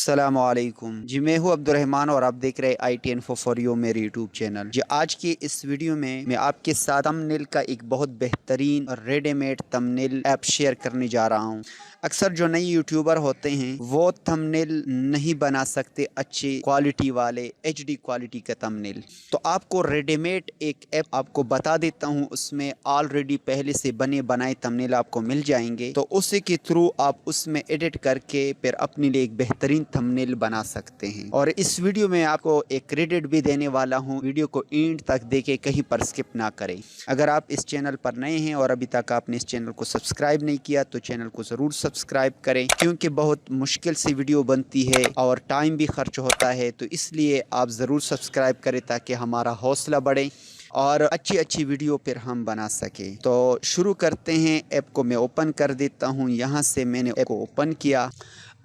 अस्सलामुअलैकुम जी, मैं हूँ अब्दुर्रहमान और आप देख रहे हैं IT इन्फो फॉर यू मेरे यूट्यूब चैनल। जी, आज की इस वीडियो में मैं आपके साथ थंबनेल का एक बहुत बेहतरीन और रेडीमेड थंबनेल ऐप शेयर करने जा रहा हूँ। अक्सर जो नए यूट्यूबर होते हैं वो थंबनेल नहीं बना सकते अच्छी क्वालिटी वाले HD क्वालिटी का थंबनेल, तो आपको रेडीमेड एक ऐप आपको बता देता हूँ, उसमें ऑलरेडी पहले से बने बनाए थंबनेल आपको मिल जाएंगे। तो उसी के थ्रू आप उसमें एडिट करके फिर अपने लिए एक बेहतरीन थंबनेल बना सकते हैं। और इस वीडियो में आपको एक क्रेडिट भी देने वाला हूँ, वीडियो को एंड तक देखे, कहीं पर स्किप ना करें। अगर आप इस चैनल पर नए हैं और अभी तक आपने इस चैनल को सब्सक्राइब नहीं किया तो चैनल को ज़रूर सब्सक्राइब करें, क्योंकि बहुत मुश्किल से वीडियो बनती है और टाइम भी खर्च होता है, तो इसलिए आप ज़रूर सब्सक्राइब करें ताकि हमारा हौसला बढ़े और अच्छी अच्छी वीडियो फिर हम बना सकें। तो शुरू करते हैं। ऐप को मैं ओपन कर देता हूं। यहाँ से मैंने ऐप को ओपन किया।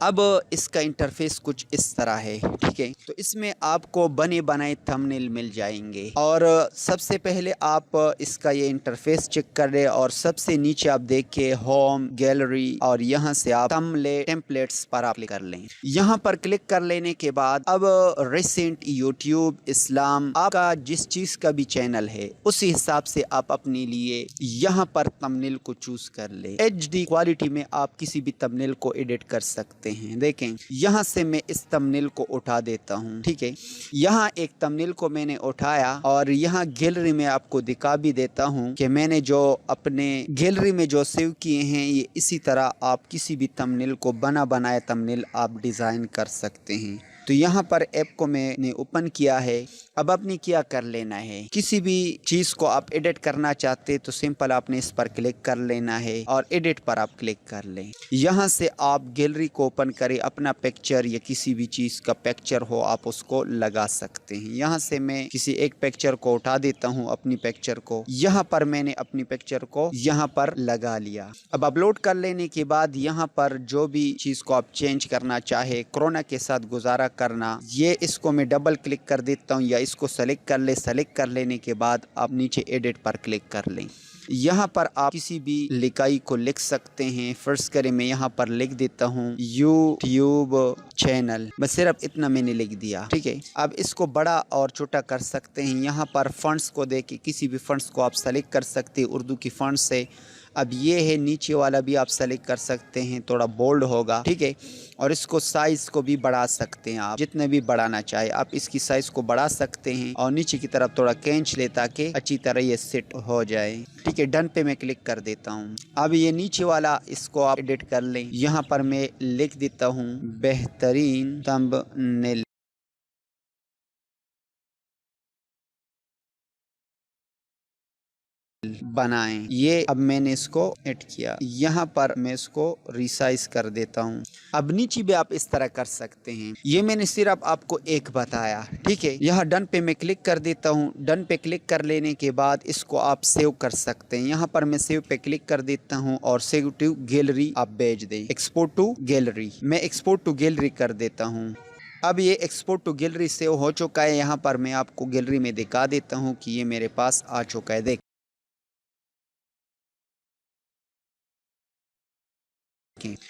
अब इसका इंटरफेस कुछ इस तरह है, ठीक है। तो इसमें आपको बने बनाए थंबनेल मिल जाएंगे और सबसे पहले आप इसका ये इंटरफेस चेक कर ले और सबसे नीचे आप देखिए होम, गैलरी और यहाँ से आप थंबनेल टेम्पलेट्स पर आप क्लिक कर लें। यहाँ पर क्लिक कर लेने के बाद अब रिसेंट, यूट्यूब, इस्लाम, आपका जिस चीज़ का भी चैनल है उसी हिसाब से आप अपने लिए यहाँ पर थंबनेल को चूज कर ले। HD क्वालिटी में आप किसी भी थंबनेल को एडिट कर सकते हैं। देखें, यहाँ से मैं इस थंबनेल को उठा देता हूँ, ठीक है। यहाँ एक थंबनेल को मैंने उठाया और यहाँ गैलरी में आपको दिखा भी देता हूँ कि मैंने जो अपने गैलरी में जो सेव किए हैं, ये इसी तरह आप किसी भी थंबनेल को बना बनाया थंबनेल आप डिज़ाइन कर सकते हैं। तो यहाँ पर ऐप को मैंने ओपन किया है। अब आपने क्या कर लेना है, किसी भी चीज़ को आप एडिट करना चाहते तो सिंपल आपने इस पर क्लिक कर लेना है और एडिट पर आप क्लिक कर लें। यहाँ से आप गैलरी को ओपन करें, अपना पिक्चर या किसी भी चीज़ का पिक्चर हो आप उसको लगा सकते हैं। यहाँ से मैं किसी एक पिक्चर को उठा देता हूँ, अपनी पिक्चर को यहाँ पर मैंने अपनी पिक्चर को यहाँ पर लगा लिया। अब अपलोड कर लेने के बाद यहाँ पर जो भी चीज़ को आप चेंज करना चाहे, कोरोना के साथ गुजारा करना, ये इसको मैं डबल क्लिक कर देता हूँ या इसको सेलेक्ट कर ले। सेलेक्ट कर लेने के बाद आप नीचे एडिट पर क्लिक कर लें। यहाँ पर आप किसी भी लिखाई को लिख सकते हैं। फर्स्ट करें, मैं यहाँ पर लिख देता हूँ यूट्यूब चैनल, बस सिर्फ इतना मैंने लिख दिया, ठीक है। अब इसको बड़ा और छोटा कर सकते हैं। यहाँ पर फॉन्ट्स को देके किसी भी फॉन्ट्स को आप सेलेक्ट कर सकते हैं उर्दू की फॉन्ट्स से। अब ये है, नीचे वाला भी आप सेलेक्ट कर सकते हैं, थोड़ा बोल्ड होगा, ठीक है। और इसको साइज़ को भी बढ़ा सकते हैं, आप जितने भी बढ़ाना चाहे आप इसकी साइज़ को बढ़ा सकते हैं और नीचे की तरफ थोड़ा खींच ले ताकि अच्छी तरह ये सेट हो जाए, ठीक है। डन पे मैं क्लिक कर देता हूँ। अब ये नीचे वाला इसको आप एडिट कर लें। यहाँ पर मैं लिख देता हूँ बेहतरीन थंबनेल बनाएं। ये अब मैंने इसको ऐड किया। यहाँ पर मैं इसको रिसाइज कर देता हूँ। अब नीचे भी आप इस तरह कर सकते हैं। ये मैंने सिर्फ आपको एक बताया, ठीक है। यहाँ डन पे मैं क्लिक कर देता हूँ। डन पे क्लिक कर लेने के बाद इसको आप सेव कर सकते हैं। यहाँ पर मैं सेव पे क्लिक कर देता हूँ और सेव टू गैलरी आप भेज दें। एक्सपोर्ट टू गैलरी, मैं एक्सपोर्ट टू गैलरी कर देता हूँ। अब ये एक्सपोर्ट टू गैलरी सेव हो चुका है। यहाँ पर मैं आपको गैलरी में दिखा देता हूँ कि ये मेरे पास आ चुका है। देख,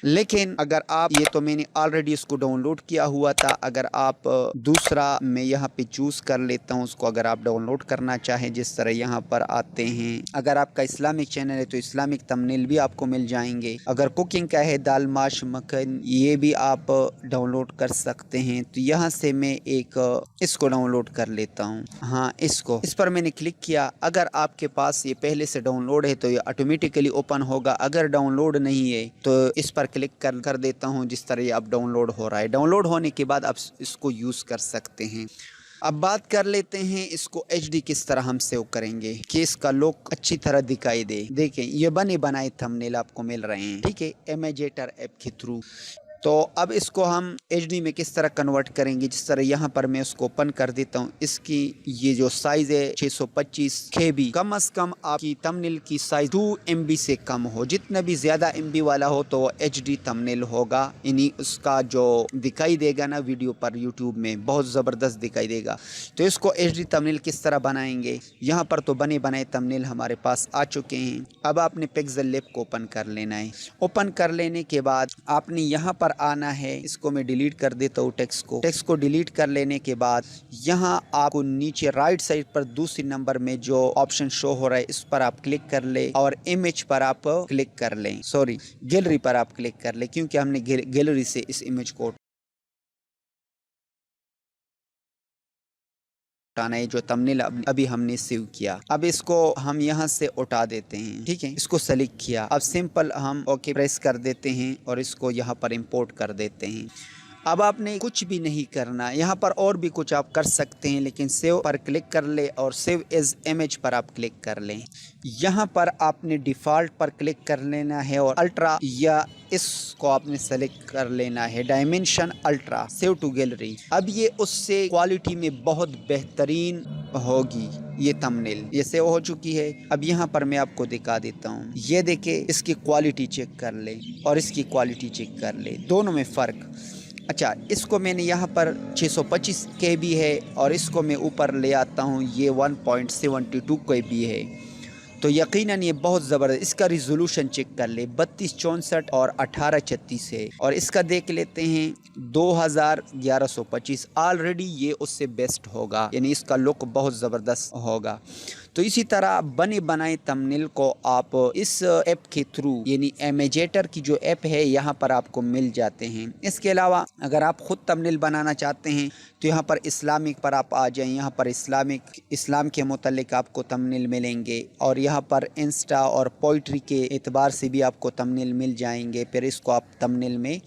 लेकिन अगर आप, ये तो मैंने ऑलरेडी इसको डाउनलोड किया हुआ था, अगर आप दूसरा मैं यहाँ पे चूज कर लेता हूँ उसको, अगर आप डाउनलोड करना चाहें, जिस तरह यहाँ पर आते हैं। अगर आपका इस्लामिक चैनल है तो इस्लामिक थंबनेल भी आपको मिल जाएंगे। अगर कुकिंग का है, दाल, माश, मक्खन, ये भी आप डाउनलोड कर सकते हैं। तो यहाँ से मैं एक इसको डाउनलोड कर लेता हूँ। हाँ, इसको, इस पर मैंने क्लिक किया। अगर आपके पास ये पहले से डाउनलोड है तो ये ऑटोमेटिकली ओपन होगा। अगर डाउनलोड नहीं है तो इस पर क्लिक कर देता हूँ। जिस तरह ये अब डाउनलोड हो रहा है, डाउनलोड होने के बाद आप इसको यूज़ कर सकते हैं। अब बात कर लेते हैं इसको HD किस तरह हम सेव करेंगे कि इसका लुक अच्छी तरह दिखाई दे। देखें, ये बने बनाए थंबनेल आपको मिल रहे हैं, ठीक है, इमेजेटर ऐप के थ्रू। तो अब इसको हम HD में किस तरह कन्वर्ट करेंगे, जिस तरह यहाँ पर मैं इसको ओपन कर देता हूँ। इसकी ये जो साइज़ है 625 KB, कम से कम आपकी थंबनेल की साइज़ 2 MB से कम हो। जितना भी ज़्यादा MB वाला हो तो वो HD थंबनेल होगा, यानी उसका जो दिखाई देगा ना वीडियो पर यूट्यूब में बहुत ज़बरदस्त दिखाई देगा। तो इसको HD थंबनेल किस तरह बनाएंगे, यहाँ पर तो बने बनाए थंबनेल हमारे पास आ चुके हैं। अब आपने पिक्सेल लैब को ओपन कर लेना है। ओपन कर लेने के बाद आपने यहाँ पर पर आना है, इसको मैं डिलीट कर देता हूँ टेक्स्ट को डिलीट कर लेने के बाद यहाँ आपको नीचे राइट साइड पर दूसरी नंबर में जो ऑप्शन शो हो रहा है इस पर आप क्लिक कर ले और इमेज पर आप क्लिक कर लें, सॉरी गैलरी पर आप क्लिक कर ले, क्योंकि हमने गैलरी से इस इमेज को उठाना है जो थंबनेल अभी हमने सेव किया। अब इसको हम यहाँ से उठा देते हैं, ठीक है। इसको सेलेक्ट किया, अब सिंपल हम ओके प्रेस कर देते हैं और इसको यहाँ पर इंपोर्ट कर देते हैं। अब आपने कुछ भी नहीं करना, यहाँ पर और भी कुछ आप कर सकते हैं, लेकिन सेव पर क्लिक कर ले और सेव एज इमेज पर आप क्लिक कर लें। यहाँ पर आपने डिफ़ॉल्ट पर क्लिक कर लेना है और अल्ट्रा या इसको आपने सेलेक्ट कर लेना है dimension ultra, save to gallery. अब ये उससे क्वालिटी में बहुत बेहतरीन होगी। ये थंबनेल ये सेव हो चुकी है। अब यहाँ पर मैं आपको दिखा देता हूँ, ये देखे, इसकी क्वालिटी चेक कर ले और इसकी क्वालिटी चेक कर ले, दोनों में फ़र्क। अच्छा, इसको मैंने यहाँ पर 625 KB है और इसको मैं ऊपर ले आता हूँ, ये 1.72 KB है, तो यकीनन ये बहुत ज़बरदस्त। इसका रिजोल्यूशन चेक कर ले, 3264 और 1836 है और इसका देख लेते हैं 2125। ऑलरेडी ये उससे बेस्ट होगा, यानी इसका लुक बहुत ज़बरदस्त होगा। तो इसी तरह बने बनाए थंबनेल को आप इस ऐप के थ्रू, यानी इमेजेटर की जो ऐप है यहाँ पर आपको मिल जाते हैं। इसके अलावा अगर आप ख़ुद थंबनेल बनाना चाहते हैं तो यहाँ पर इस्लामिक पर आप आ जाएं, यहाँ पर इस्लाम के मुतल्लिक आपको थंबनेल मिलेंगे और यहाँ पर इंस्टा और पोइट्री के एतबार से भी आपको थंबनेल मिल जाएंगे। फिर इसको आप थंबनेल में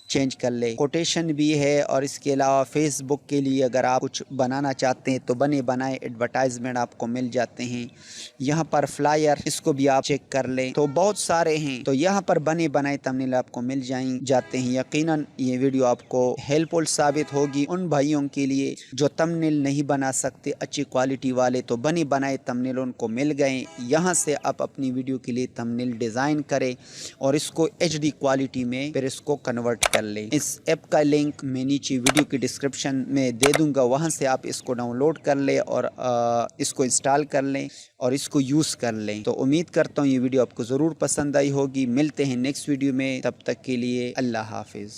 चेंज कर ले। कोटेशन भी है और इसके अलावा फेसबुक के लिए अगर आप कुछ बनाना चाहते हैं तो बने बनाए एडवर्टाइजमेंट आपको मिल जाते हैं। यहाँ पर फ्लायर, इसको भी आप चेक कर लें, तो बहुत सारे हैं। तो यहाँ पर बने बनाए थंबनेल आपको मिल जाते हैं। यकीनन ये वीडियो आपको हेल्पफुल साबित होगी उन भाइयों के लिए जो थंबनेल नहीं बना सकते अच्छी क्वालिटी वाले, तो बने बनाए थंबनेल उनको मिल गए। यहाँ से आप अपनी वीडियो के लिए थंबनेल डिज़ाइन करें और इसको HD क्वालिटी में फिर इसको कन्वर्ट कर लें। इस ऐप का लिंक मैं नीचे वीडियो की डिस्क्रिप्शन में दे दूंगा, वहां से आप इसको डाउनलोड कर लें और इसको इंस्टॉल कर लें और इसको यूज़ कर लें। तो उम्मीद करता हूँ ये वीडियो आपको ज़रूर पसंद आई होगी। मिलते हैं नेक्स्ट वीडियो में, तब तक के लिए अल्लाह हाफिज़।